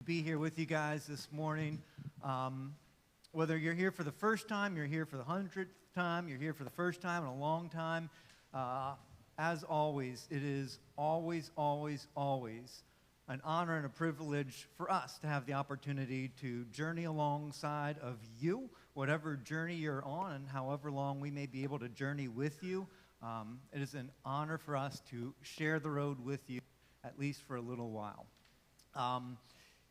Be here with you guys this morning. Whether you're here for the first time, you're here for the 100th time, you're here for the first time in a long time, as always, it is always an honor and a privilege for us to have the opportunity to journey alongside of you, whatever journey you're on and however long we may be able to journey with you. It is an honor for us to share the road with you, at least for a little while.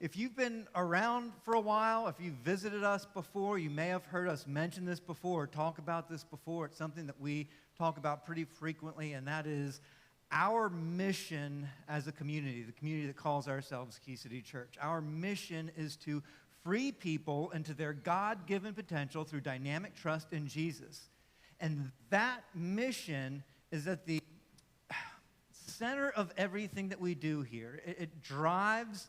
If you've been around for a while, if you've visited us before, you may have heard us mention this before or talk about this before. It's something that we talk about pretty frequently, and that is our mission as a community, the community that calls ourselves Key City Church. Our mission is to free people into their God-given potential through dynamic trust in Jesus. And that mission is at the center of everything that we do here. It drives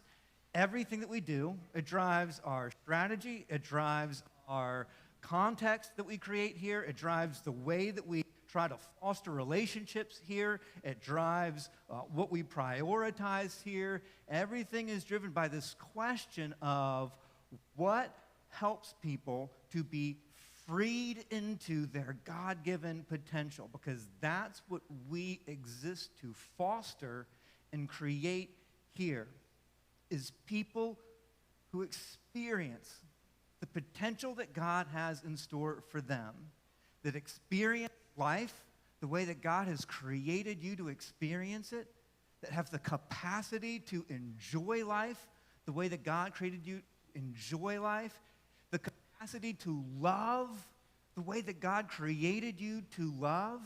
everything that we do. It drives our strategy. It drives our context that we create here. It drives the way that we try to foster relationships here. It drives what we prioritize here. Everything is driven by this question of what helps people to be freed into their God-given potential, because that's what we exist to foster and create here, is people who experience the potential that God has in store for them, that experience life the way that God has created you to experience it, that have the capacity to enjoy life the way that God created you to enjoy life, the capacity to love the way that God created you to love.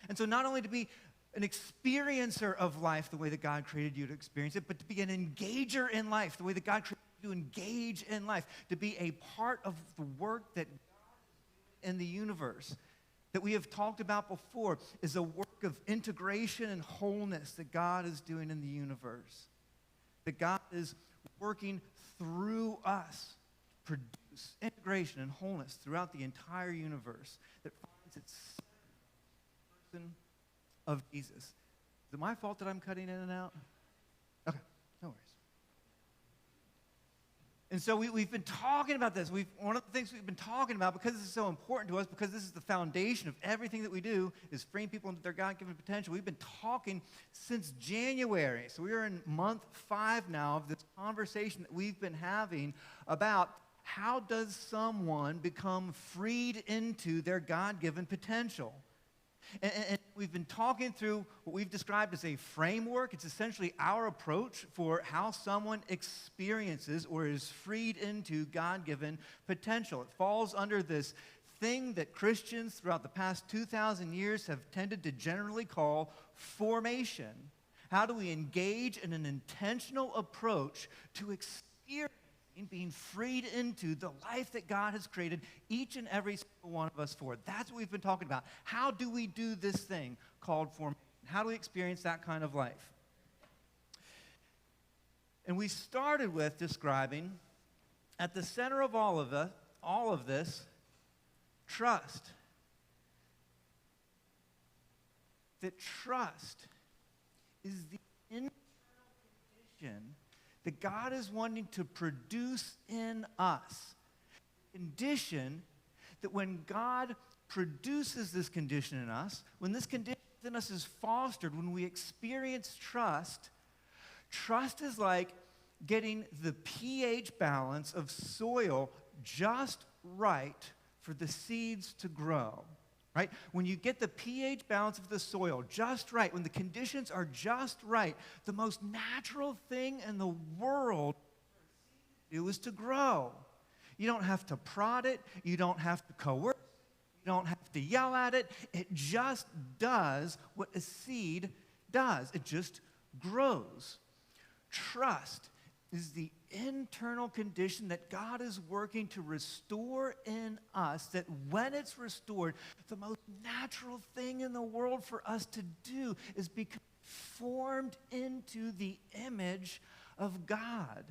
And so not only to be an experiencer of life the way that God created you to experience it, but to be an engager in life the way that God created you to engage in life, to be a part of the work that God is doing in the universe that we have talked about before, is a work of integration and wholeness that God is doing in the universe, that God is working through us to produce integration and wholeness throughout the entire universe that finds its person of Jesus. Is it my fault that I'm cutting in and out? Okay, no worries. And so we've been talking about this. One of the things we've been talking about, because this is so important to us, because this is the foundation of everything that we do, is freeing people into their God-given potential. We've been talking since January. So we are in month 5 now of this conversation that we've been having about how does someone become freed into their God-given potential. And we've been talking through what we've described as a framework. It's essentially our approach for how someone experiences or is freed into God-given potential. It falls under this thing that Christians throughout the past 2,000 years have tended to generally call formation. How do we engage in an intentional approach to experiencing being freed into the life that God has created each and every single one of us for? That's what we've been talking about. How do we do this thing called formation? How do we experience that kind of life? And we started with describing at the center of all of this, trust. That trust is the internal condition that God is wanting to produce in us. Condition that when God produces this condition in us, when this condition in us is fostered, when we experience trust, trust is like getting the pH balance of soil just right for the seeds to grow. Right? When you get the pH balance of the soil just right, when the conditions are just right, the most natural thing in the world to do is to grow. You don't have to prod it. You don't have to coerce it. You don't have to yell at it. It just does what a seed does. It just grows. Trust is the internal condition that God is working to restore in us, that when it's restored, the most natural thing in the world for us to do is become formed into the image of God.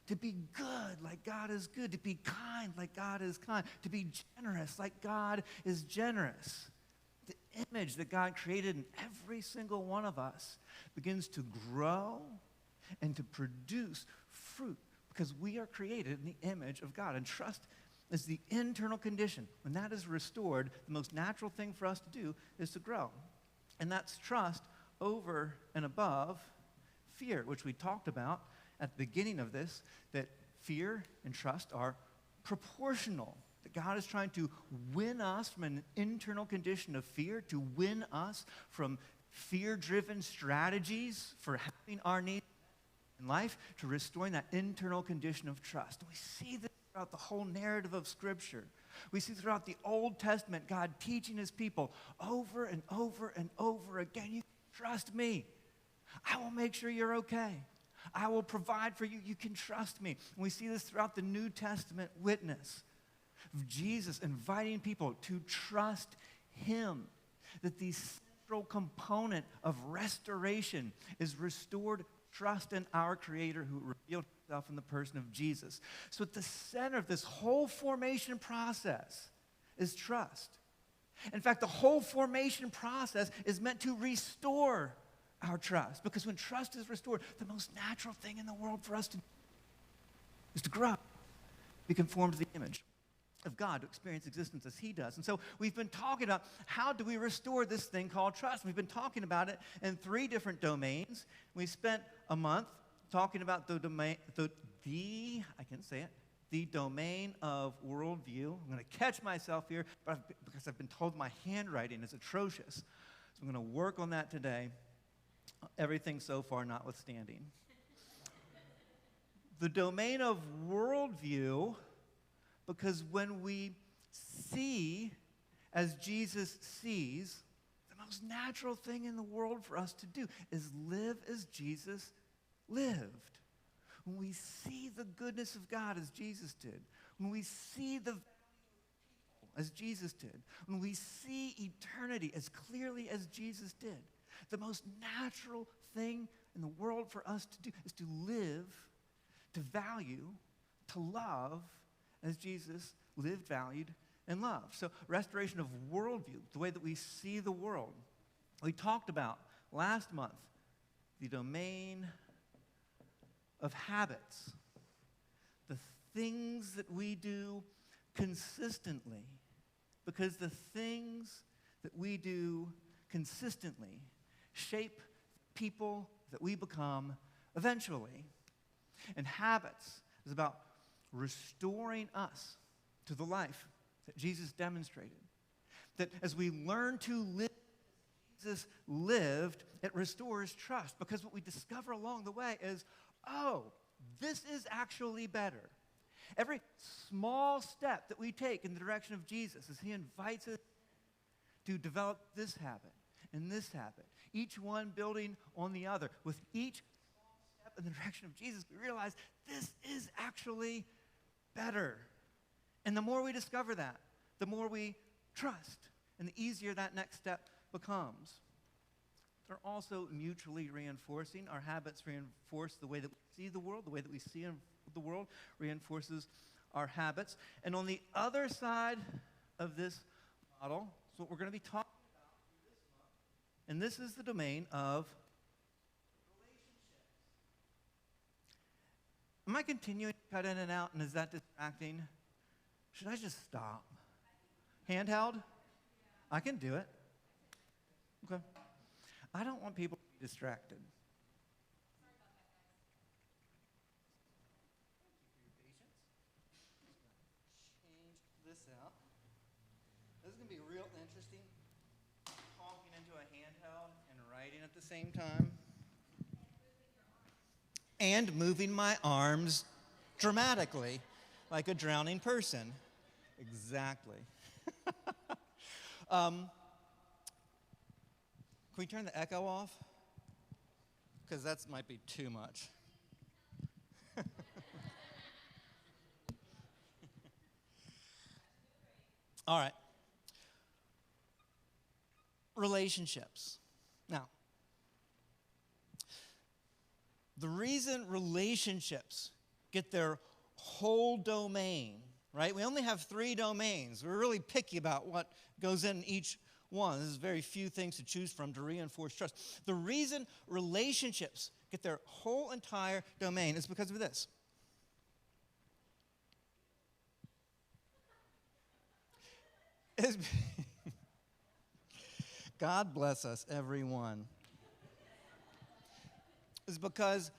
To be good like God is good, to be kind like God is kind, to be generous like God is generous. The image that God created in every single one of us begins to grow and to produce fruit because we are created in the image of God. And trust is the internal condition. When that is restored, the most natural thing for us to do is to grow. And that's trust over and above fear, which we talked about at the beginning of this, that fear and trust are proportional. That God is trying to win us from an internal condition of fear, to win us from fear-driven strategies for having our needs in life, to restoring that internal condition of trust. And we see this throughout the whole narrative of Scripture. We see throughout the Old Testament God teaching his people over and over and over again, you can trust me. I will make sure you're okay. I will provide for you. You can trust me. And we see this throughout the New Testament witness of Jesus inviting people to trust him. That the central component of restoration is restored trust in our Creator who revealed himself in the person of Jesus. So at the center of this whole formation process is trust. In fact, the whole formation process is meant to restore our trust. Because when trust is restored, the most natural thing in the world for us to do is to grow, be conformed to the image of God, to experience existence as he does. And so we've been talking about how do we restore this thing called trust. We've been talking about it in 3 different domains. We spent a month talking about the domain, I can say it, the domain of worldview. I'm going to catch myself here because I've been told my handwriting is atrocious. So I'm going to work on that today, everything so far notwithstanding. The domain of worldview, because when we see as Jesus sees, the most natural thing in the world for us to do is live as Jesus lived. When we see the goodness of God as Jesus did, when we see the value of people as Jesus did, when we see eternity as clearly as Jesus did, the most natural thing in the world for us to do is to live, to value, to love as Jesus lived, valued, and loved. So restoration of worldview, the way that we see the world. We talked about last month the domain of habits, the things that we do consistently, because the things that we do consistently shape people that we become eventually. And habits is about restoring us to the life that Jesus demonstrated. That as we learn to live as Jesus lived, it restores trust. Because what we discover along the way is, oh, this is actually better. Every small step that we take in the direction of Jesus as he invites us to develop this habit and this habit, each one building on the other. With each small step in the direction of Jesus, we realize this is actually better. And the more we discover that, the more we trust, and the easier that next step becomes. They're also mutually reinforcing. Our habits reinforce the way that we see the world. The way that we see the world reinforces our habits. And on the other side of this model is what we're going to be talking about this month. And this is the domain of relationships. Am I continuing to cut in and out, and is that distracting? Should I just stop? Handheld? I can do it. Okay. I don't want people to be distracted. Change this out. This is going to be real interesting, talking into a handheld and writing at the same time. And moving my arms dramatically, like a drowning person. Exactly. Can we turn the echo off? Because that might be too much. All right. Relationships. Now, the reason relationships get their whole domain, right? We only have 3 domains. We're really picky about what goes in each one. There's very few things to choose from to reinforce trust. The reason relationships get their whole entire domain is because of this. It's God bless us, everyone. Is because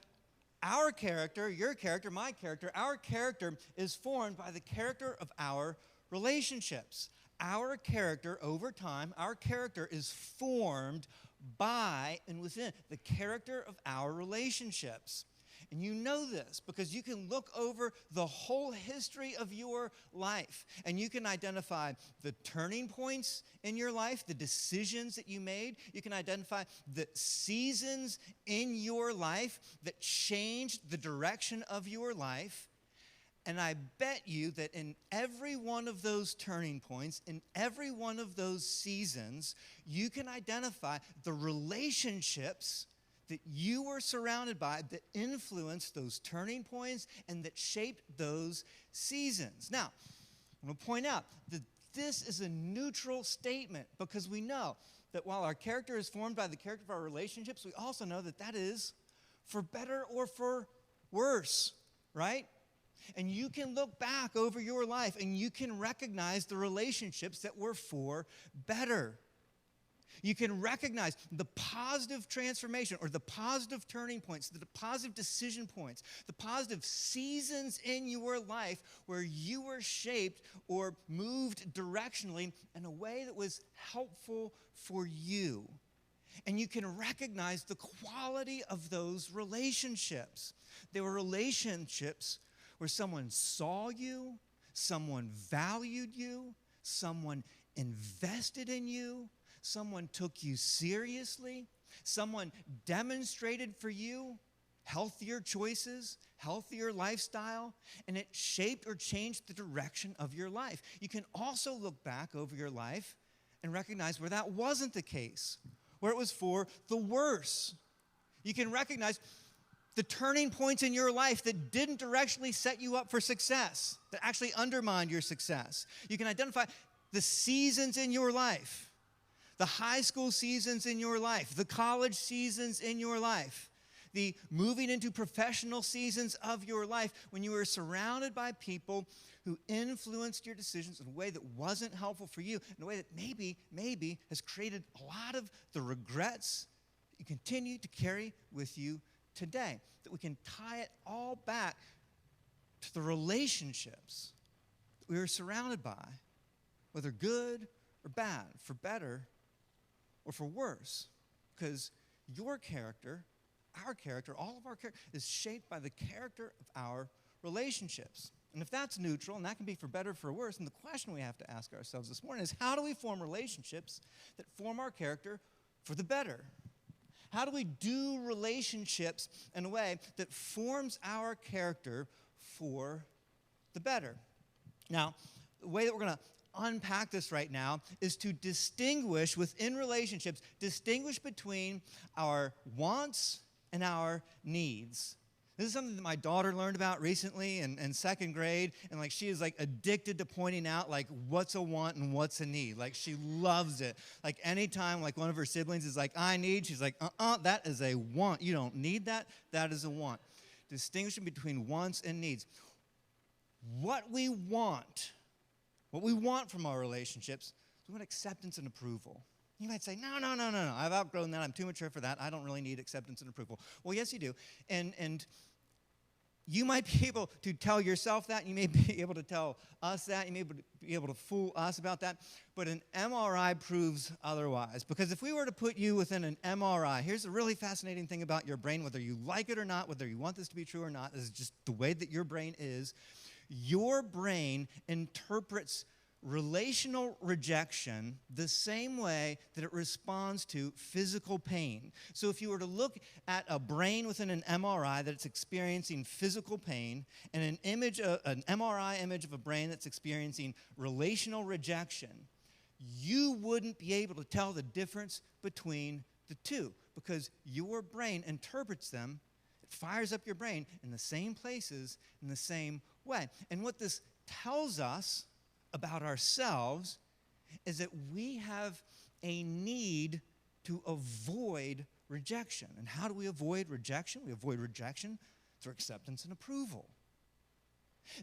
our character, your character, my character, our character is formed by the character of our relationships. Our character over time, our character is formed by and within the character of our relationships. And you know this because you can look over the whole history of your life and you can identify the turning points in your life, the decisions that you made. You can identify the seasons in your life that changed the direction of your life. And I bet you that in every one of those turning points, in every one of those seasons, you can identify the relationships that you were surrounded by that influenced those turning points and that shaped those seasons. Now, I'm going to point out that this is a neutral statement because we know that while our character is formed by the character of our relationships, we also know that that is for better or for worse, right? And you can look back over your life and you can recognize the relationships that were for better. You can recognize the positive transformation or the positive turning points, the positive decision points, the positive seasons in your life where you were shaped or moved directionally in a way that was helpful for you. And you can recognize the quality of those relationships. They were relationships where someone saw you, someone valued you, someone invested in you, someone took you seriously, someone demonstrated for you healthier choices, healthier lifestyle, and it shaped or changed the direction of your life. You can also look back over your life and recognize where that wasn't the case, where it was for the worse. You can recognize the turning points in your life that didn't directionally set you up for success, that actually undermined your success. You can identify the seasons in your life, the high school seasons in your life, the college seasons in your life, the moving into professional seasons of your life when you were surrounded by people who influenced your decisions in a way that wasn't helpful for you, in a way that maybe has created a lot of the regrets that you continue to carry with you today. That we can tie it all back to the relationships that we were surrounded by, whether good or bad, for better or for worse, because your character, our character, all of our character is shaped by the character of our relationships. And if that's neutral, and that can be for better or for worse, then the question we have to ask ourselves this morning is how do we form relationships that form our character for the better? How do we do relationships in a way that forms our character for the better? Now, the way that we're going to unpack this right now is to distinguish within relationships, distinguish between our wants and our needs. This is something that my daughter learned about recently in second grade, and like she is like addicted to pointing out like what's a want and what's a need. Like she loves it. Like anytime like one of her siblings is like, I need, she's like, that is a want. You don't need that. That is a want. Distinguishing between wants and needs. What we want from our relationships, we want acceptance and approval. You might say, no, I've outgrown that. I'm too mature for that. I don't really need acceptance and approval. Well, yes, you do. And you might be able to tell yourself that. You may be able to tell us that. You may be able to fool us about that. But an MRI proves otherwise. Because if we were to put you within an MRI, here's the really fascinating thing about your brain, whether you like it or not, whether you want this to be true or not, this is just the way that your brain is. Your brain interprets relational rejection the same way that it responds to physical pain. So if you were to look at a brain within an MRI that's experiencing physical pain and an MRI image of a brain that's experiencing relational rejection, you wouldn't be able to tell the difference between the two because your brain interprets them. It fires up your brain in the same places in the same way. And what this tells us about ourselves is that we have a need to avoid rejection. And how do we avoid rejection? We avoid rejection through acceptance and approval.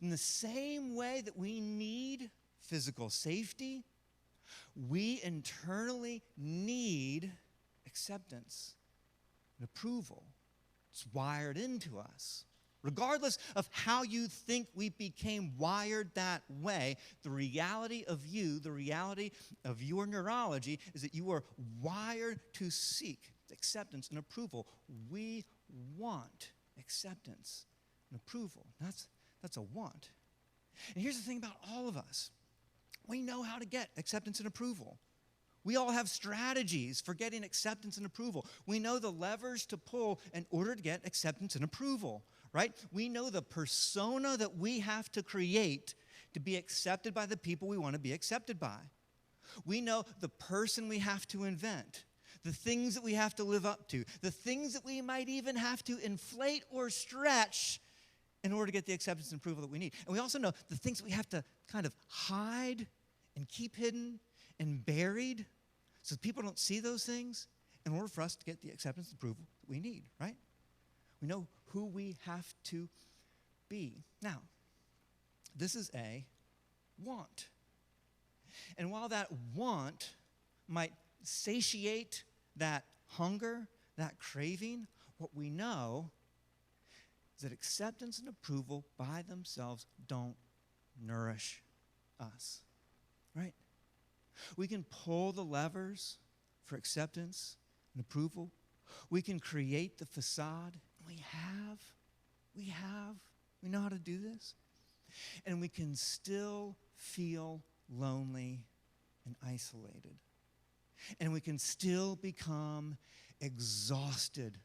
In the same way that we need physical safety, We internally need acceptance and approval. It's wired into us. Regardless of how you think we became wired that way, the reality of you, the reality of your neurology is that you are wired to seek acceptance and approval. We want acceptance and approval. That's a want. And here's the thing about all of us. We know how to get acceptance and approval. We all have strategies for getting acceptance and approval. We know the levers to pull in order to get acceptance and approval, right? We know the persona that we have to create to be accepted by the people we want to be accepted by. We know the person we have to invent, the things that we have to live up to, the things that we might even have to inflate or stretch in order to get the acceptance and approval that we need. And we also know the things that we have to kind of hide and keep hidden and buried so people don't see those things in order for us to get the acceptance and approval that we need, right? We know who we have to be. Now, this is a want. And while that want might satiate that hunger, that craving, what we know is that acceptance and approval by themselves don't nourish us, right? We can pull the levers for acceptance and approval. We can create the facade. We know how to do this. And we can still feel lonely and isolated. And we can still become exhausted,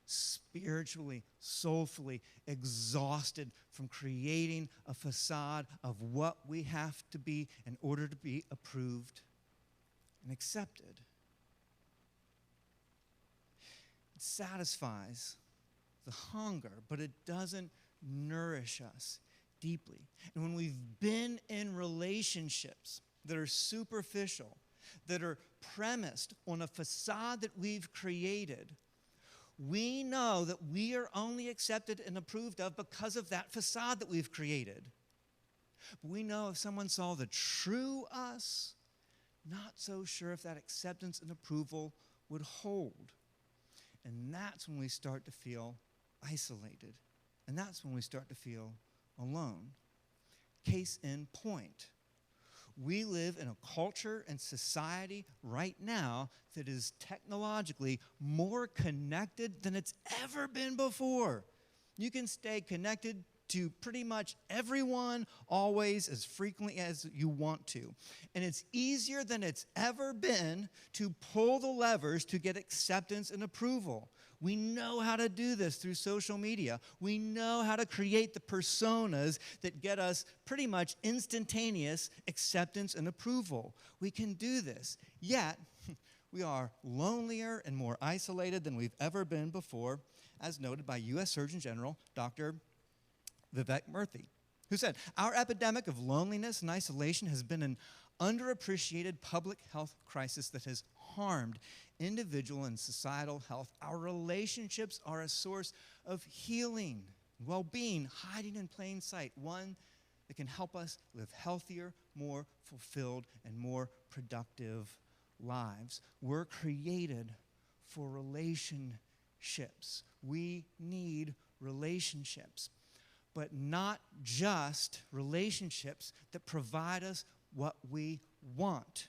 spiritually, soulfully exhausted from creating a facade of what we have to be in order to be approved and accepted. It satisfies the hunger, but it doesn't nourish us deeply. And when we've been in relationships that are superficial, that are premised on a facade that we've created, we know that we are only accepted and approved of because of that facade that we've created. But we know if someone saw the true us, not so sure if that acceptance and approval would hold. And that's when we start to feel isolated. And that's when we start to feel alone. Case in point. We live in a culture and society right now that is technologically more connected than it's ever been before. You can stay connected to pretty much everyone, always, as frequently as you want to. And it's easier than it's ever been to pull the levers to get acceptance and approval. We know how to do this through social media. We know how to create the personas that get us pretty much instantaneous acceptance and approval. We can do this. Yet, we are lonelier and more isolated than we've ever been before, as noted by U.S. Surgeon General Dr. Vivek Murthy, who said, "Our epidemic of loneliness and isolation has been an underappreciated public health crisis that has harmed individual and societal health. Our relationships are a source of healing, well-being, hiding in plain sight, one that can help us live healthier, more fulfilled, and more productive lives." We're created for relationships. We need relationships, but not just relationships that provide us what we want,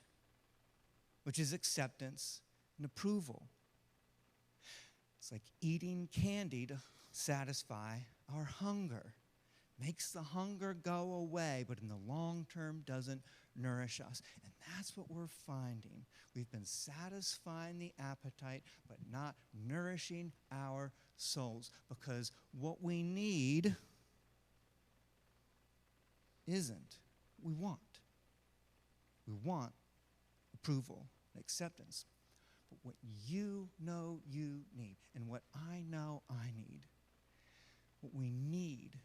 which is acceptance and approval. It's like eating candy to satisfy our hunger. Makes the hunger go away, but in the long term doesn't nourish us. And that's what we're finding. We've been satisfying the appetite, but not nourishing our souls, because what we need isn't what we want. We want approval and acceptance. But what you know you need, and what I know I need, what we need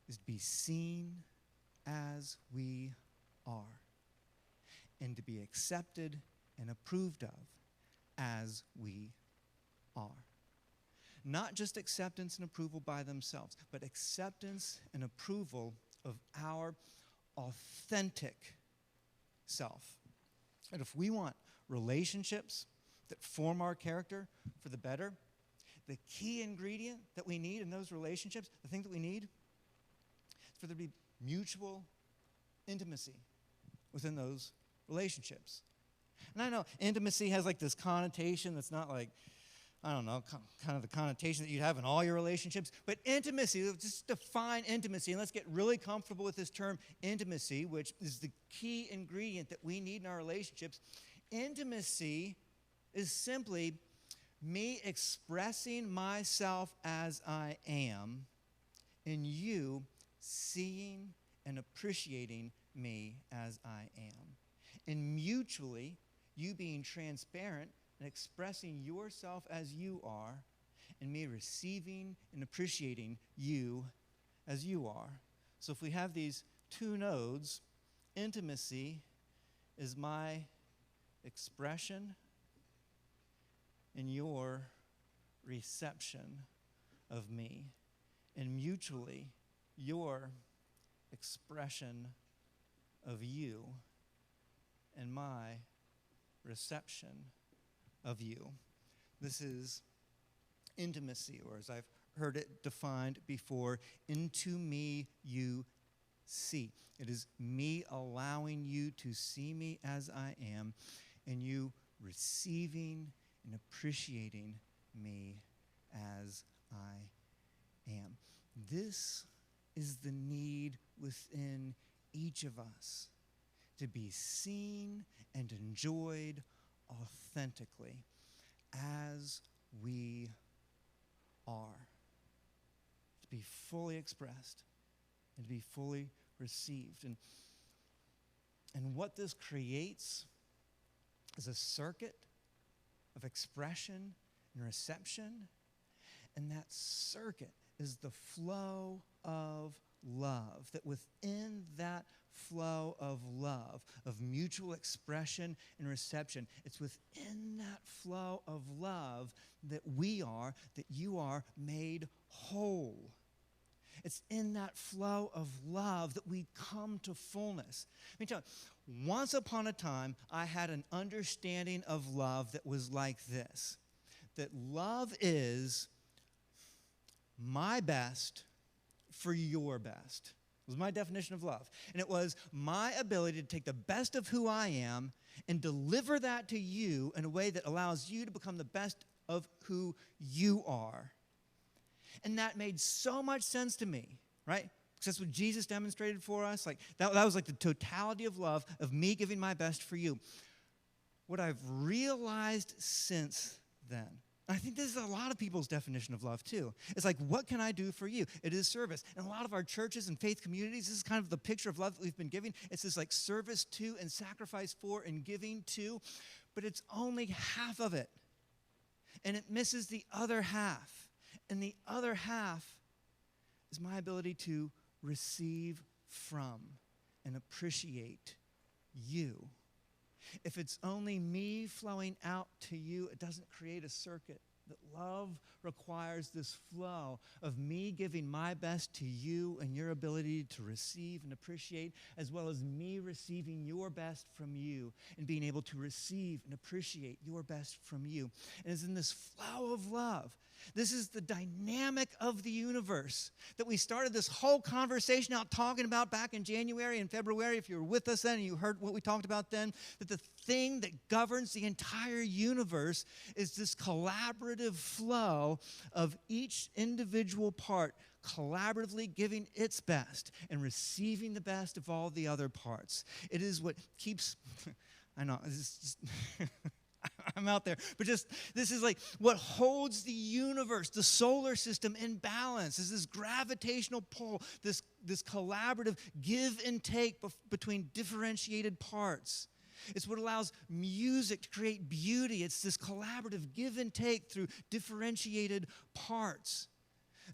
is to be seen as we are, and to be accepted and approved of as we are. Not just acceptance and approval by themselves, but acceptance and approval of our authentic self. And if we want relationships that form our character for the better, the key ingredient that we need in those relationships, the thing that we need, is for there to be mutual intimacy within those relationships. And I know intimacy has like this connotation that's not like, I don't know, kind of the connotation that you'd have in all your relationships. But intimacy, just define intimacy, and let's get really comfortable with this term intimacy, which is the key ingredient that we need in our relationships. Intimacy is simply me expressing myself as I am, and you seeing and appreciating me as I am. And mutually, you being transparent and expressing yourself as you are, and me receiving and appreciating you as you are. So if we have these two nodes, intimacy is my expression and your reception of me, and mutually your expression of you and my reception of you. This is intimacy, or as I've heard it defined before, into me you see. It is me allowing you to see me as I am, and you receiving and appreciating me as I am. This is the need within each of us, to be seen and enjoyed authentically as we are, to be fully expressed and to be fully received. And what this creates is a circuit of expression and reception, and that circuit is the flow of love, that within that flow of love, of mutual expression and reception, it's within that flow of love that you are made whole. It's in that flow of love that we come to fullness. Let me tell you, once upon a time, I had an understanding of love that was like this, that love is my best for your best. It was my definition of love. And it was my ability to take the best of who I am and deliver that to you in a way that allows you to become the best of who you are. And that made so much sense to me, right? Because that's what Jesus demonstrated for us. Like that was like the totality of love, of me giving my best for you. What I've realized since then, I think this is a lot of people's definition of love too. It's like, what can I do for you? It is service. And a lot of our churches and faith communities, this is kind of the picture of love that we've been giving. It's this like service to and sacrifice for and giving to, but it's only half of it. And it misses the other half. And the other half is my ability to receive from and appreciate you. If it's only me flowing out to you, it doesn't create a circuit. That love requires this flow of me giving my best to you and your ability to receive and appreciate, as well as me receiving your best from you and being able to receive and appreciate your best from you. And it's in this flow of love. This is the dynamic of the universe that we started this whole conversation out talking about back in January and February. If you were with us then and you heard what we talked about then, that the thing that governs the entire universe is this collaborative flow of each individual part collaboratively giving its best and receiving the best of all the other parts. It is what keeps, I know, this is just I'm out there. But just, this is like what holds the universe, the solar system in balance, is this gravitational pull, this collaborative give and take between differentiated parts. It's what allows music to create beauty. It's this collaborative give and take through differentiated parts.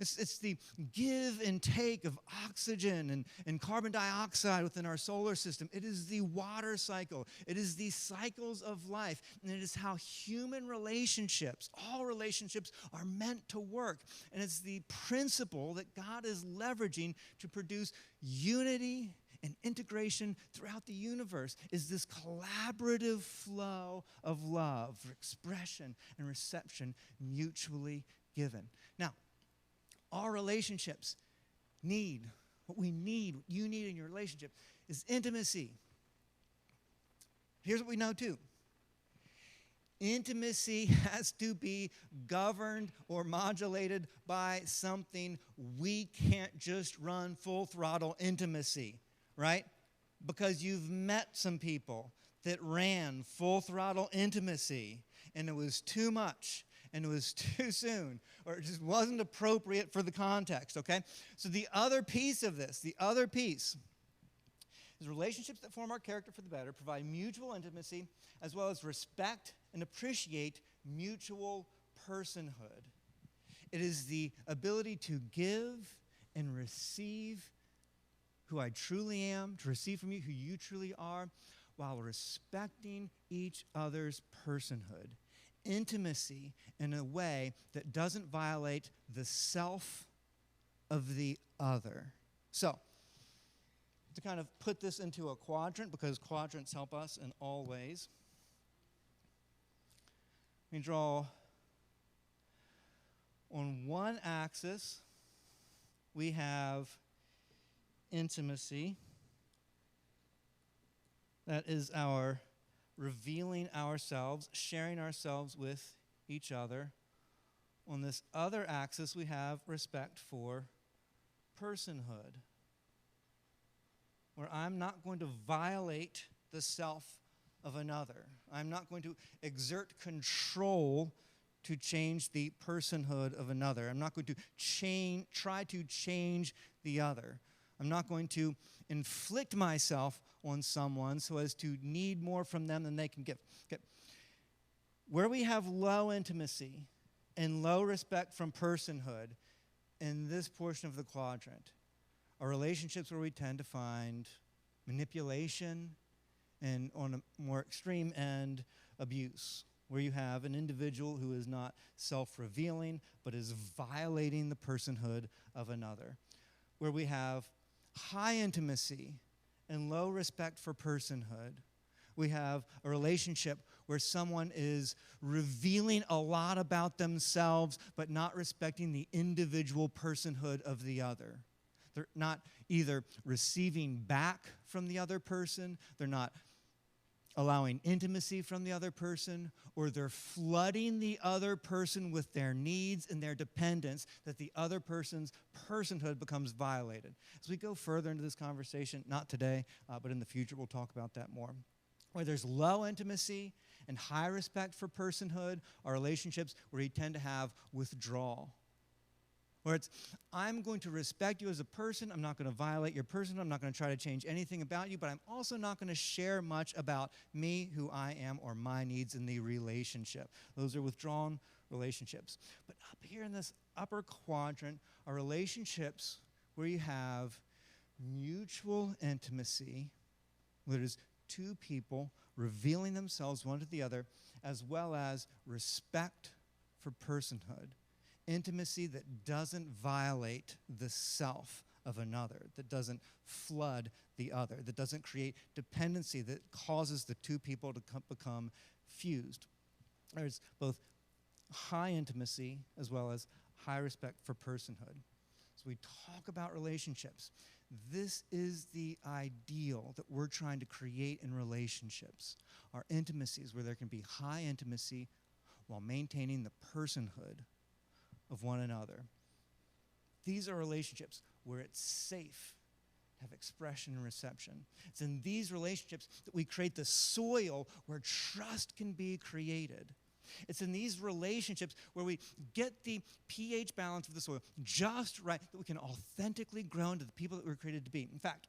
It's the give and take of oxygen and carbon dioxide within our solar system. It is the water cycle. It is the cycles of life. And it is how human relationships, all relationships, are meant to work. And it's the principle that God is leveraging to produce unity and integration throughout the universe is this collaborative flow of love, expression, and reception mutually given. Now, our relationships need, what you need in your relationship is intimacy. Here's what we know too. Intimacy has to be governed or modulated by something. We can't just run full throttle intimacy, right? Because you've met some people that ran full throttle intimacy and it was too much and it was too soon or it just wasn't appropriate for the context, okay? So the other piece of this, is relationships that form our character for the better, provide mutual intimacy, as well as respect and appreciate mutual personhood. It is the ability to give and receive who I truly am, to receive from you who you truly are, while respecting each other's personhood. Intimacy in a way that doesn't violate the self of the other. So, to kind of put this into a quadrant, because quadrants help us in all ways, let me draw on one axis, we have intimacy. That is our revealing ourselves, sharing ourselves with each other. On this other axis, we have respect for personhood, where I'm not going to violate the self of another. I'm not going to exert control to change the personhood of another. I'm not going to try to change the other. I'm not going to inflict myself on someone so as to need more from them than they can give. Okay. Where we have low intimacy and low respect from personhood in this portion of the quadrant are relationships where we tend to find manipulation and, on a more extreme end, abuse, where you have an individual who is not self-revealing but is violating the personhood of another. Where we have high intimacy and low respect for personhood, we have a relationship where someone is revealing a lot about themselves but not respecting the individual personhood of the other. They're not either receiving back from the other person, they're not allowing intimacy from the other person, or they're flooding the other person with their needs and their dependence that the other person's personhood becomes violated. As we go further into this conversation, not today, but in the future, we'll talk about that more. Where there's low intimacy and high respect for personhood are relationships where you tend to have withdrawal. Where it's, I'm going to respect you as a person, I'm not going to violate your person, I'm not going to try to change anything about you, but I'm also not going to share much about me, who I am, or my needs in the relationship. Those are withdrawn relationships. But up here in this upper quadrant are relationships where you have mutual intimacy, where there's two people revealing themselves one to the other, as well as respect for personhood. Intimacy that doesn't violate the self of another, that doesn't flood the other, that doesn't create dependency that causes the two people to become fused. There's both high intimacy as well as high respect for personhood. So we talk about relationships. This is the ideal that we're trying to create in relationships. Our intimacies where there can be high intimacy while maintaining the personhood of one another. These are relationships where it's safe to have expression and reception. It's in these relationships that we create the soil where trust can be created. It's in these relationships where we get the pH balance of the soil just right that we can authentically grow into the people that we're created to be. In fact,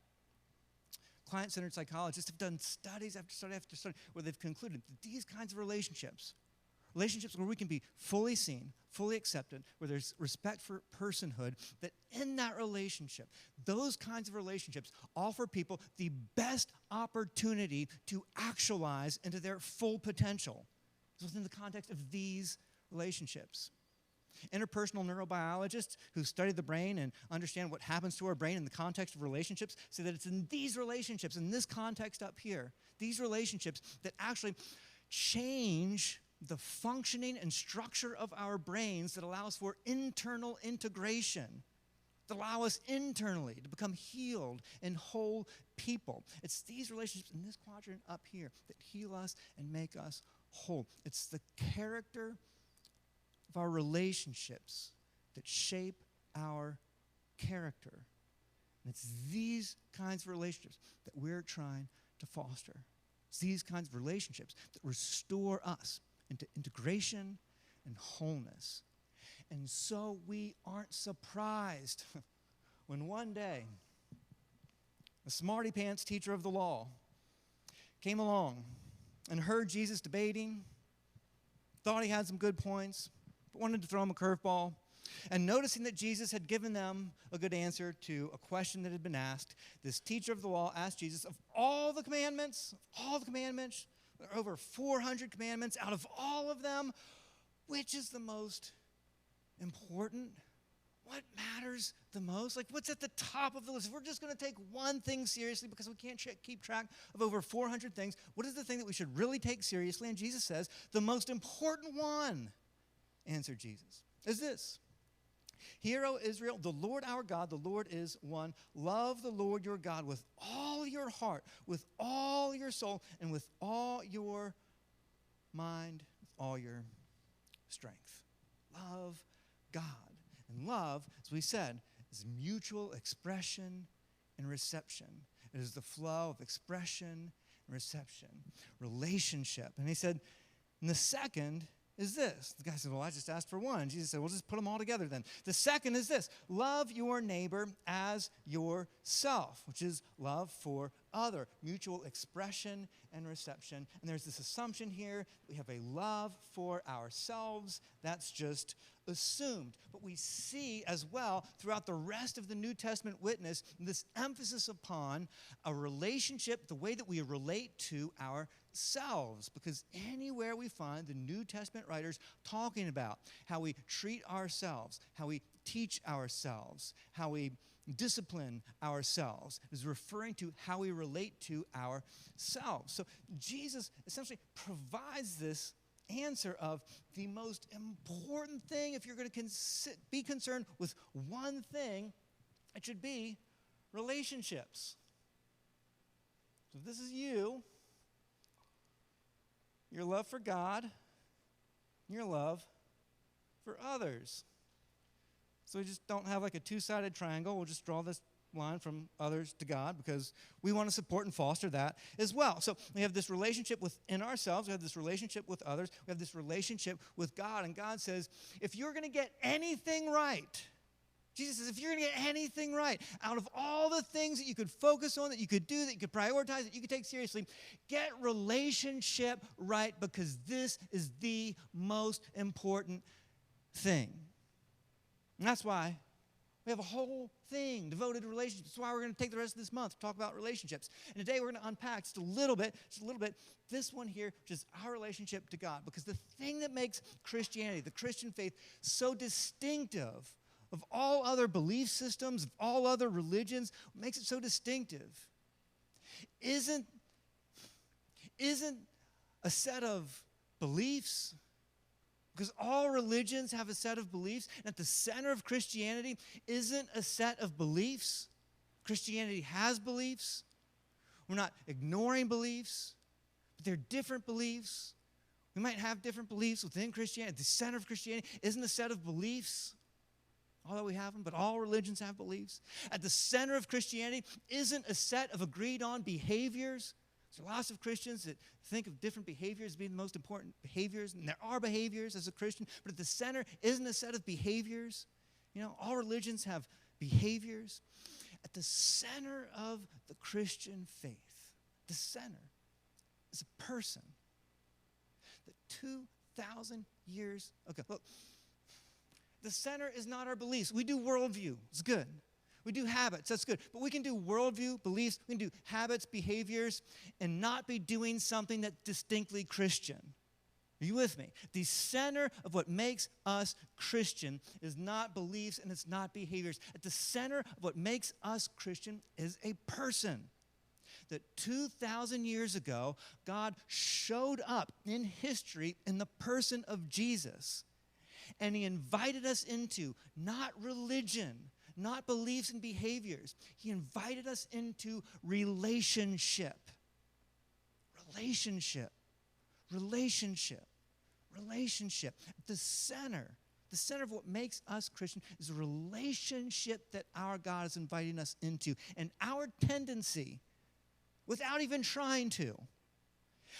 client-centered psychologists have done studies after study after study where they've concluded that these kinds of relationships where we can be fully seen, fully accepted, where there's respect for personhood, that in that relationship, those kinds of relationships offer people the best opportunity to actualize into their full potential. It's within the context of these relationships. Interpersonal neurobiologists who study the brain and understand what happens to our brain in the context of relationships say that it's in these relationships, in this context up here, these relationships that actually change the functioning and structure of our brains that allows for internal integration, that allow us internally to become healed and whole people. It's these relationships in this quadrant up here that heal us and make us whole. It's the character of our relationships that shape our character. And it's these kinds of relationships that we're trying to foster. It's these kinds of relationships that restore us into integration and wholeness. And so we aren't surprised when one day a smarty pants teacher of the law came along and heard Jesus debating, thought he had some good points, but wanted to throw him a curveball. And noticing that Jesus had given them a good answer to a question that had been asked, this teacher of the law asked Jesus, of all the commandments, there are over 400 commandments, out of all of them, which is the most important? What matters the most? Like, what's at the top of the list? If we're just going to take one thing seriously because we can't keep track of over 400 things, what is the thing that we should really take seriously? And Jesus says, the most important one, answered Jesus, is this. Hear, O Israel, the Lord our God, the Lord is one. Love the Lord your God with all your heart, with all your soul, and with all your mind, with all your strength. Love God. And love, as we said, is mutual expression and reception. It is the flow of expression and reception, relationship. And he said, and the second is this. The guy said, well, I just asked for one. Jesus said, well, just put them all together then. The second is this. Love your neighbor as yourself, which is love for other, mutual expression and reception. And there's this assumption here. We have a love for ourselves. That's just assumed. But we see as well throughout the rest of the New Testament witness this emphasis upon a relationship, the way that we relate to ourselves. Because anywhere we find the New Testament writers talking about how we treat ourselves, how we teach ourselves, how we discipline ourselves, is referring to how we relate to ourselves. So Jesus essentially provides this answer of the most important thing. If you're going to be concerned with one thing, it should be relationships. So if this is you, your love for God, your love for others. So we just don't have like a two-sided triangle. We'll just draw this line from others to God because we want to support and foster that as well. So we have this relationship within ourselves. We have this relationship with others. We have this relationship with God. And God says, if you're going to get anything right, Jesus says, if you're going to get anything right, out of all the things that you could focus on, that you could do, that you could prioritize, that you could take seriously, get relationship right because this is the most important thing. And that's why we have a whole thing devoted to relationships. That's why we're going to take the rest of this month to talk about relationships. And today we're going to unpack just a little bit, this one here, which is our relationship to God. Because the thing that makes Christianity, the Christian faith, so distinctive of all other belief systems, of all other religions, what makes it so distinctive isn't a set of beliefs. Because all religions have a set of beliefs. And at the center of Christianity isn't a set of beliefs. Christianity has beliefs. We're not ignoring beliefs, but they're different beliefs. We might have different beliefs within Christianity. The center of Christianity isn't a set of beliefs, although we have them, but all religions have beliefs. At the center of Christianity isn't a set of agreed on behaviors. There's lots of Christians that think of different behaviors as being the most important behaviors, and there are behaviors as a Christian, but at the center isn't a set of behaviors. You know, all religions have behaviors. At the center of the Christian faith, the center is a person that 2,000 years ago, look, the center is not our beliefs. We do worldview. It's good. We do habits, that's good. But we can do worldview, beliefs, we can do habits, behaviors, and not be doing something that's distinctly Christian. Are you with me? The center of what makes us Christian is not beliefs and it's not behaviors. At the center of what makes us Christian is a person. That 2,000 years ago, God showed up in history in the person of Jesus. And he invited us into not religion, not beliefs and behaviors. He invited us into relationship. Relationship. Relationship. Relationship. The center of what makes us Christian is a relationship that our God is inviting us into. And our tendency, without even trying to,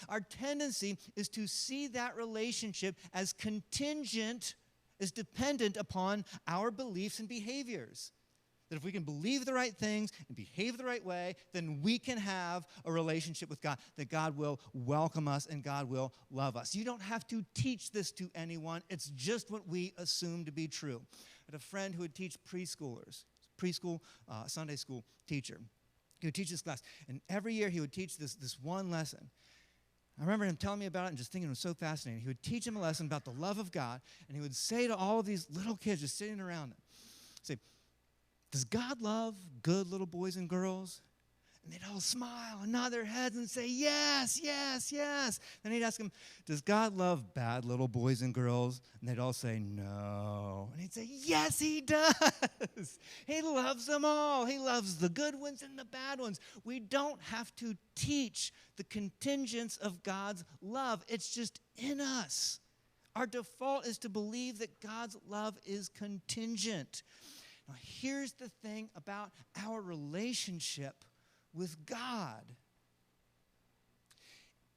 our tendency is to see that relationship as contingent, as dependent upon our beliefs and behaviors. That if we can believe the right things and behave the right way, then we can have a relationship with God, that God will welcome us and God will love us. You don't have to teach this to anyone. It's just what we assume to be true. I had a friend who would teach preschoolers, Sunday school teacher. He would teach this class, and every year he would teach this one lesson. I remember him telling me about it and just thinking it was so fascinating. He would teach them a lesson about the love of God, and he would say to all of these little kids just sitting around him, say, does God love good little boys and girls? And they'd all smile and nod their heads and say, yes, yes, yes. Then he'd ask them, does God love bad little boys and girls? And they'd all say, no. And he'd say, yes, he does. He loves them all. He loves the good ones and the bad ones. We don't have to teach the contingents of God's love. It's just in us. Our default is to believe that God's love is contingent. Now, here's the thing about our relationship with God.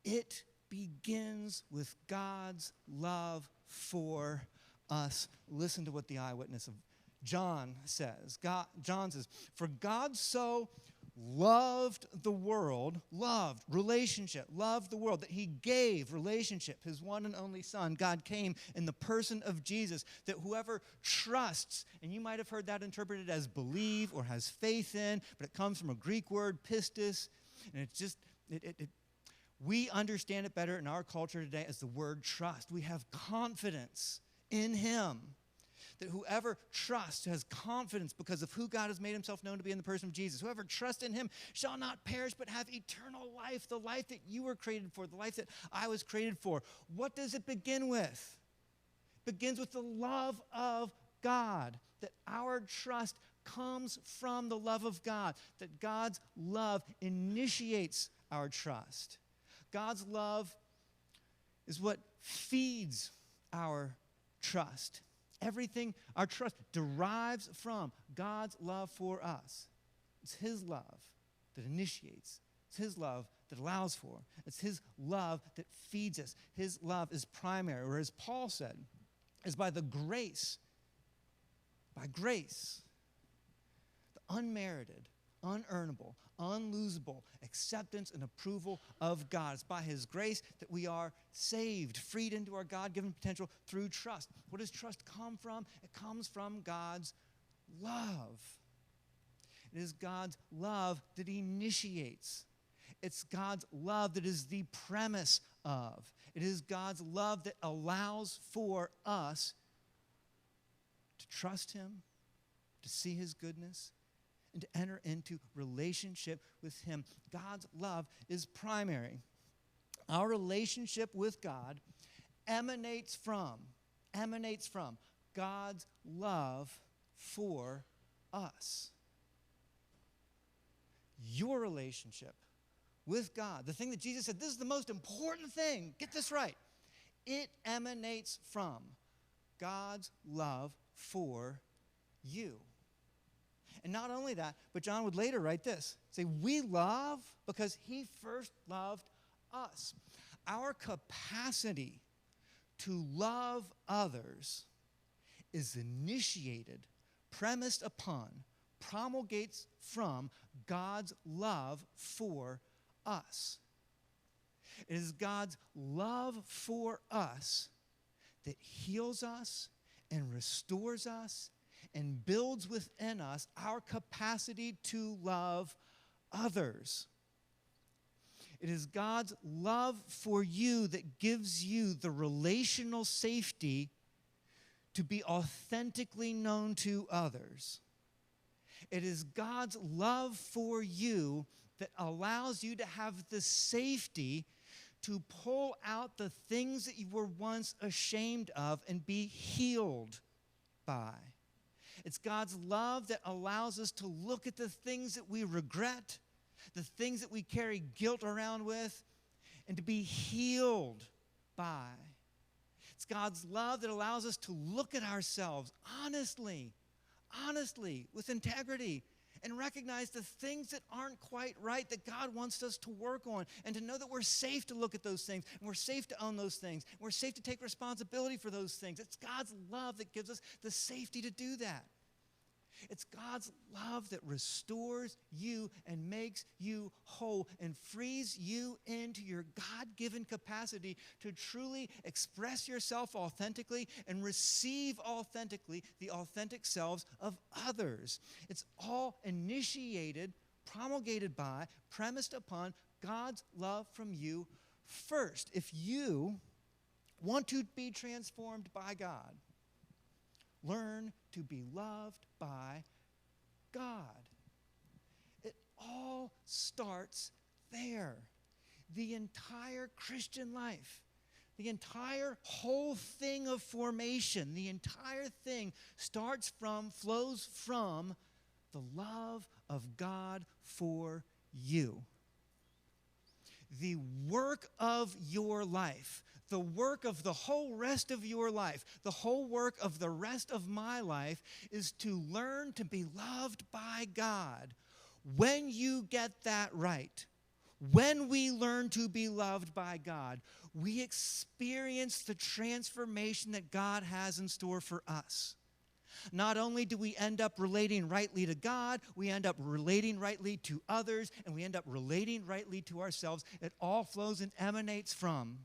It begins with God's love for us. Listen to what the eyewitness of John says. John says, for God so loved the world, loved the world, that he gave relationship, his one and only son. God came in the person of Jesus, that whoever trusts, and you might have heard that interpreted as believe or has faith in, but it comes from a Greek word, pistis, and it's just, we understand it better in our culture today as the word trust. We have confidence in him. That whoever trusts, has confidence because of who God has made himself known to be in the person of Jesus. Whoever trusts in him shall not perish but have eternal life, the life that you were created for, the life that I was created for. What does it begin with? It begins with the love of God, that our trust comes from the love of God, that God's love initiates our trust. God's love is what feeds our trust. Everything, our trust derives from God's love for us. It's his love that initiates. It's his love that allows for. It's his love that feeds us. His love is primary, or as Paul said, is by grace, the unmerited, unearnable, unlosable acceptance and approval of God. It's by his grace that we are saved, freed into our God-given potential through trust. What does trust come from? It comes from God's love. It is God's love that initiates. It's God's love that is the premise of. It is God's love that allows for us to trust him, to see his goodness, and to enter into relationship with him. God's love is primary. Our relationship with God emanates from God's love for us. Your relationship with God, the thing that Jesus said, this is the most important thing, get this right. It emanates from God's love for you. And not only that, but John would later write this. Say, we love because he first loved us. Our capacity to love others is initiated, premised upon, promulgates from God's love for us. It is God's love for us that heals us and restores us and builds within us our capacity to love others. It is God's love for you that gives you the relational safety to be authentically known to others. It is God's love for you that allows you to have the safety to pull out the things that you were once ashamed of and be healed by. It's God's love that allows us to look at the things that we regret, the things that we carry guilt around with, and to be healed by. It's God's love that allows us to look at ourselves honestly, with integrity, and recognize the things that aren't quite right that God wants us to work on, and to know that we're safe to look at those things, and we're safe to own those things, and we're safe to take responsibility for those things. It's God's love that gives us the safety to do that. It's God's love that restores you and makes you whole and frees you into your God-given capacity to truly express yourself authentically and receive authentically the authentic selves of others. It's all initiated, promulgated by, premised upon God's love from you first. If you want to be transformed by God, learn to be loved by God. It all starts there. The entire Christian life, the entire whole thing of formation, the entire thing flows from the love of God for you. The work of your life, the work of the whole rest of your life, the whole work of the rest of my life is to learn to be loved by God. When you get that right, when we learn to be loved by God, we experience the transformation that God has in store for us. Not only do we end up relating rightly to God, we end up relating rightly to others, and we end up relating rightly to ourselves. It all flows and emanates from,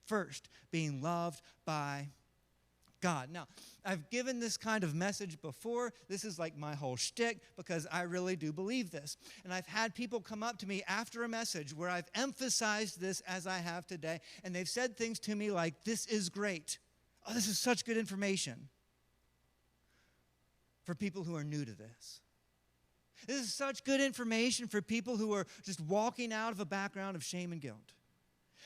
first, being loved by God. Now, I've given this kind of message before. This is like my whole shtick because I really do believe this. And I've had people come up to me after a message where I've emphasized this as I have today, and they've said things to me like, "This is great. Oh, this is such good information." For people who are new to this. This is such good information for people who are just walking out of a background of shame and guilt.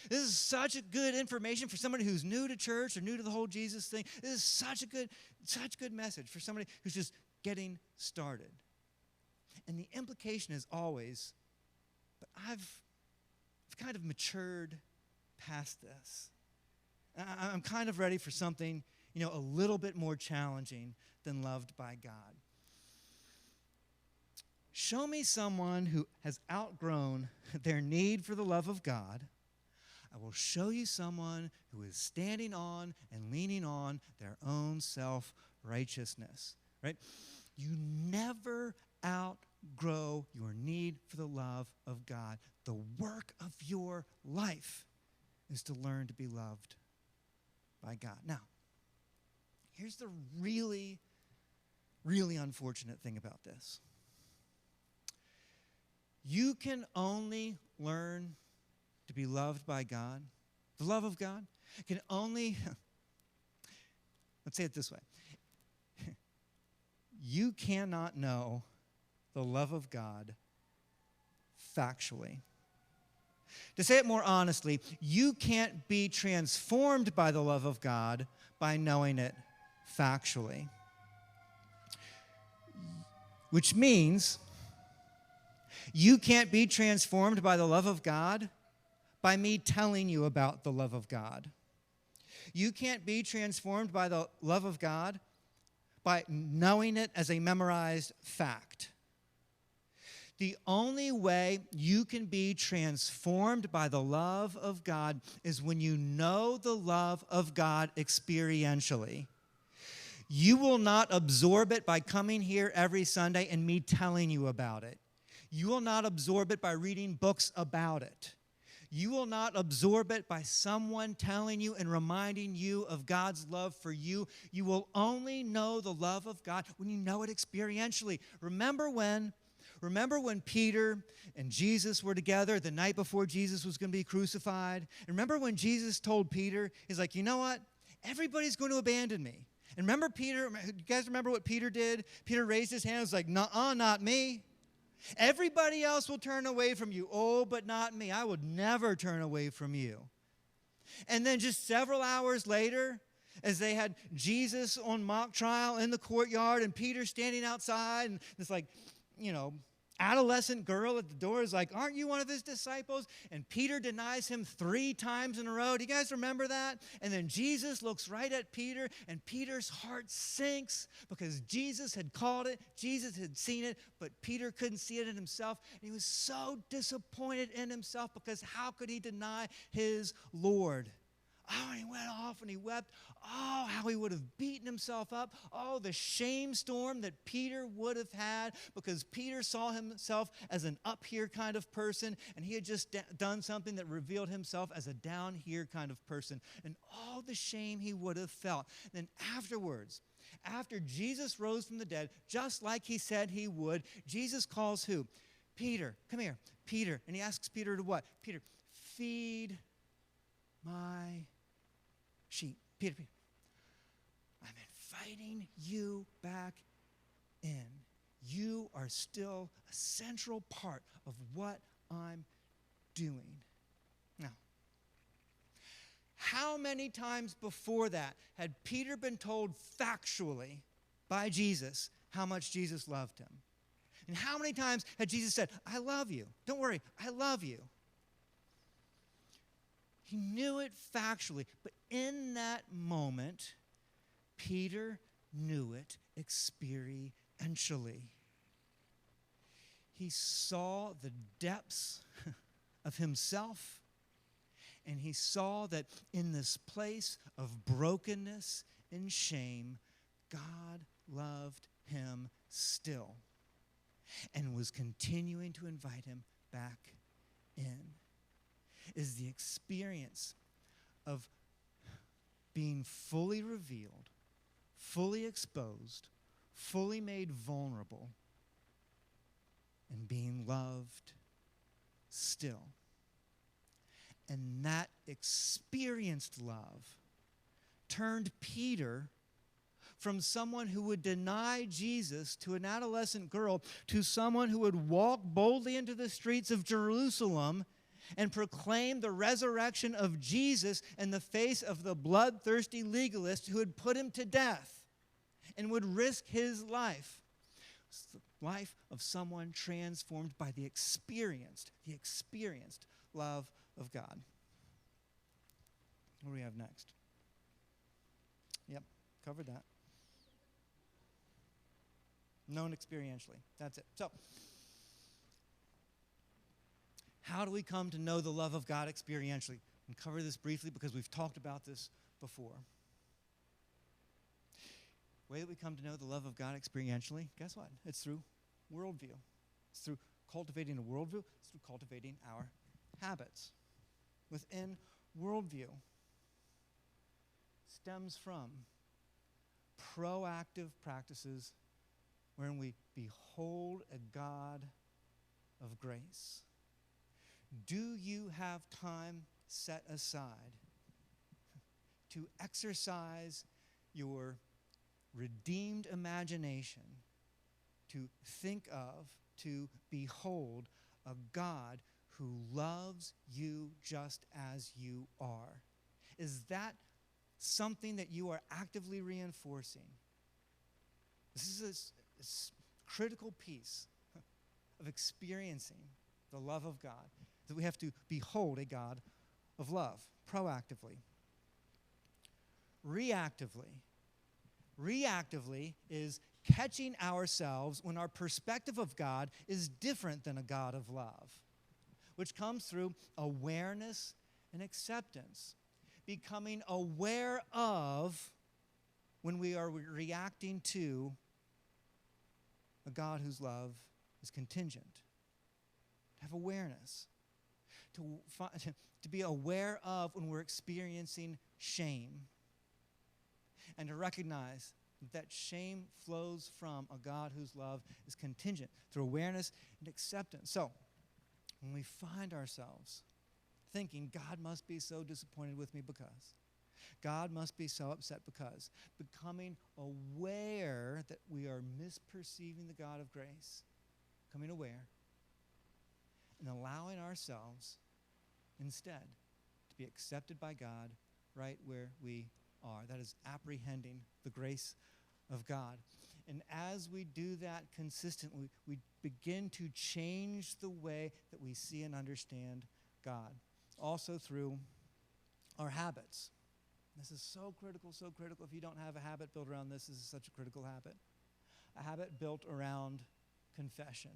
This is such a good information for somebody who's new to church or new to the whole Jesus thing. This is such good message for somebody who's just getting started. And the implication is always, but I've kind of matured past this. I'm kind of ready for something, a little bit more challenging than loved by God. Show me someone who has outgrown their need for the love of God. I will show you someone who is standing on and leaning on their own self-righteousness, right? You never outgrow your need for the love of God. The work of your life is to learn to be loved by God. Now, here's the really unfortunate thing about this. You can only learn to be loved by God. The love of God can only, let's say it this way. You cannot know the love of God factually. To say it more honestly, you can't be transformed by the love of God by knowing it factually. Which means you can't be transformed by the love of God by me telling you about the love of God. You can't be transformed by the love of God by knowing it as a memorized fact. The only way you can be transformed by the love of God is when you know the love of God experientially. You will not absorb it by coming here every Sunday and me telling you about it. You will not absorb it by reading books about it. You will not absorb it by someone telling you and reminding you of God's love for you. You will only know the love of God when you know it experientially. Remember when Remember when Peter and Jesus were together the night before Jesus was going to be crucified? And remember when Jesus told Peter, he's like, you know what? Everybody's going to abandon me. And remember Peter, you guys remember what Peter did? Peter raised his hand and was like, nuh-uh, not me. Everybody else will turn away from you. Oh, but not me. I would never turn away from you. And then just several hours later, as they had Jesus on mock trial in the courtyard and Peter standing outside, and this adolescent girl at the door is like, aren't you one of his disciples? And Peter denies him 3 times in a row. Do you guys remember that? And then Jesus looks right at Peter, and Peter's heart sinks because Jesus had called it, Jesus had seen it, but Peter couldn't see it in himself. And he was so disappointed in himself because how could he deny his Lord? Oh, and he went off and he wept. Oh, how he would have beaten himself up. Oh, the shame storm that Peter would have had because Peter saw himself as an up here kind of person, and he had just done something that revealed himself as a down here kind of person. And all the shame he would have felt. Then afterwards, after Jesus rose from the dead, just like he said he would, Jesus calls who? Peter. Come here, Peter. And he asks Peter to what? Peter, feed my sheep. Peter, I'm inviting you back in. You are still a central part of what I'm doing. Now, how many times before that had Peter been told factually by Jesus how much Jesus loved him? And how many times had Jesus said, I love you. Don't worry, I love you. He knew it factually, but in that moment, Peter knew it experientially. He saw the depths of himself, and he saw that in this place of brokenness and shame, God loved him still and was continuing to invite him back in. Is the experience of being fully revealed, fully exposed, fully made vulnerable, and being loved still. And that experienced love turned Peter from someone who would deny Jesus to an adolescent girl to someone who would walk boldly into the streets of Jerusalem and proclaim the resurrection of Jesus in the face of the bloodthirsty legalist who had put him to death and would risk his life. It's the life of someone transformed by the experienced love of God. What do we have next? Yep, covered that. Known experientially. That's it. So, how do we come to know the love of God experientially? And cover this briefly because we've talked about this before. The way that we come to know the love of God experientially, guess what? It's through worldview. It's through cultivating a worldview. It's through cultivating our habits. Within worldview stems from proactive practices wherein we behold a God of grace. Do you have time set aside to exercise your redeemed imagination to think of, to behold a God who loves you just as you are? Is that something that you are actively reinforcing? This is a critical piece of experiencing the love of God, that we have to behold a God of love proactively. Reactively is catching ourselves when our perspective of God is different than a God of love, which comes through awareness and acceptance. Becoming aware of when we are reacting to a God whose love is contingent. To have awareness. To be aware of when we're experiencing shame. And to recognize that shame flows from a God whose love is contingent through awareness and acceptance. So, when we find ourselves thinking, God must be so disappointed with me because, God must be so upset because, becoming aware that we are misperceiving the God of grace, becoming aware, and allowing ourselves instead to be accepted by God right where we are. That is apprehending the grace of God. And as we do that consistently, we begin to change the way that we see and understand God. Also through our habits. This is so critical, so critical. If you don't have a habit built around this, this is such a critical habit. A habit built around confession.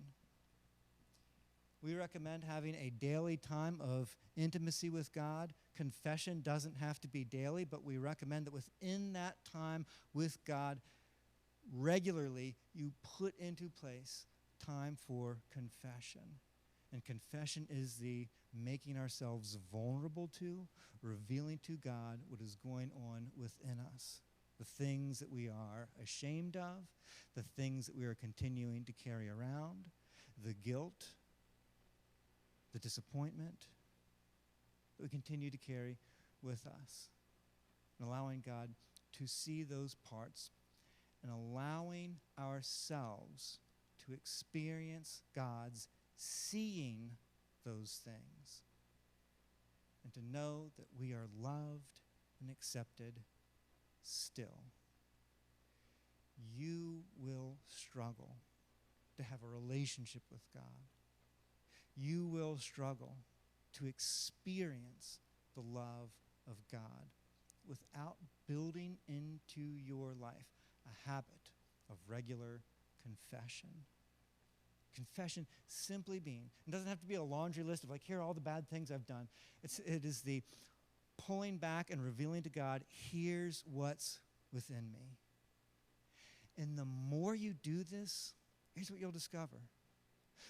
We recommend having a daily time of intimacy with God. Confession doesn't have to be daily, but we recommend that within that time with God, regularly you put into place time for confession. And confession is the making ourselves vulnerable to, revealing to God what is going on within us. The things that we are ashamed of, the things that we are continuing to carry around, the guilt, the disappointment that we continue to carry with us. And allowing God to see those parts and allowing ourselves to experience God's seeing those things and to know that we are loved and accepted still. You will struggle to have a relationship with God. You will struggle to experience the love of God without building into your life a habit of regular confession. Confession simply being, it doesn't have to be a laundry list of like, here are all the bad things I've done. It is the pulling back and revealing to God, here's what's within me. And the more you do this, here's what you'll discover.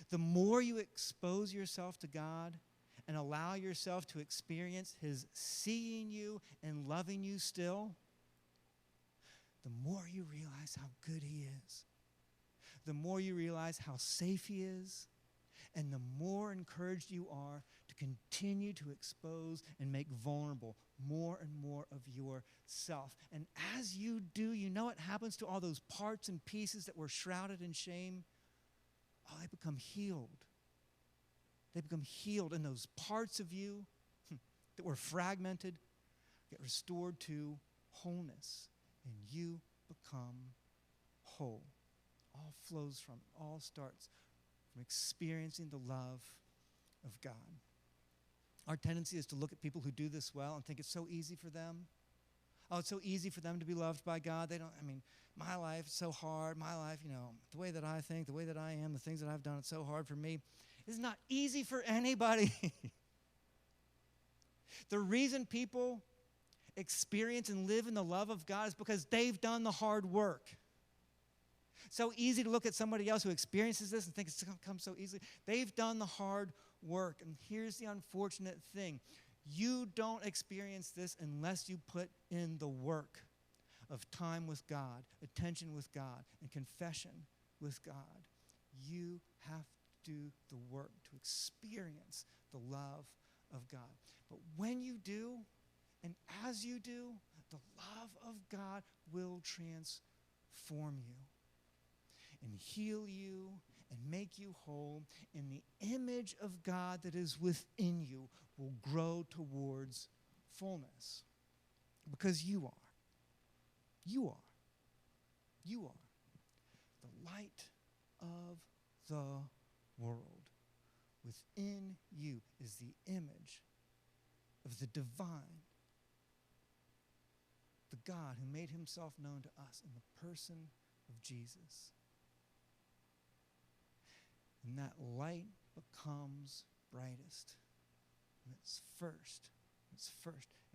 The more you expose yourself to God and allow yourself to experience His seeing you and loving you still, the more you realize how good He is. The more you realize how safe He is, and the more encouraged you are to continue to expose and make vulnerable more and more of yourself. And as you do, you know what happens to all those parts and pieces that were shrouded in shame? Oh, they become healed. They become healed, and those parts of you that were fragmented get restored to wholeness, and you become whole. All flows from, all starts from experiencing the love of God. Our tendency is to look at people who do this well and think it's so easy for them. Oh, it's so easy for them to be loved by God. My life is so hard. My life, the way that I think, the way that I am, the things that I've done, it's so hard for me. It's not easy for anybody. The reason people experience and live in the love of God is because they've done the hard work. So easy to look at somebody else who experiences this and think it's going to come so easily. They've done the hard work. And here's the unfortunate thing. You don't experience this unless you put in the work of time with God, attention with God, and confession with God. You have to do the work to experience the love of God. But when you do, and as you do, the love of God will transform you and heal you and make you whole, and the image of God that is within you will grow towards fullness. Because you are. You are. You are the light of the world. Within you is the image of the divine, the God who made Himself known to us in the person of Jesus. And that light becomes brightest when it's first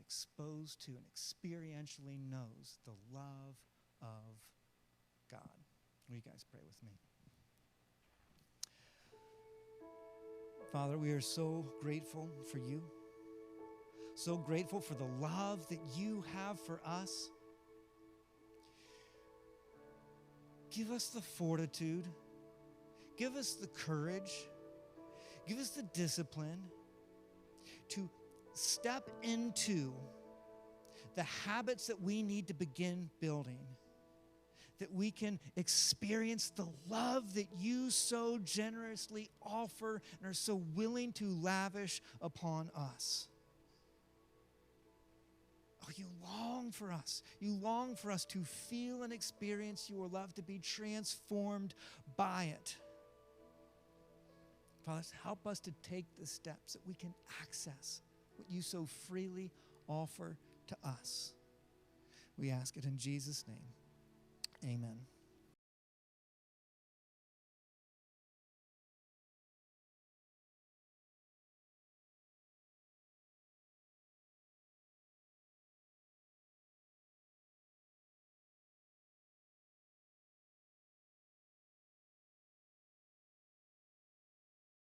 exposed to and experientially knows the love of God. Will you guys pray with me? Father, we are so grateful for you. So grateful for the love that you have for us. give us the fortitude, give us the courage, give us the discipline to step into the habits that we need to begin building, that we can experience the love that you so generously offer and are so willing to lavish upon us. Oh, you long for us. You long for us to feel and experience your love, to be transformed by it. Father, help us to take the steps that we can access what you so freely offer to us. We ask it in Jesus' name. Amen.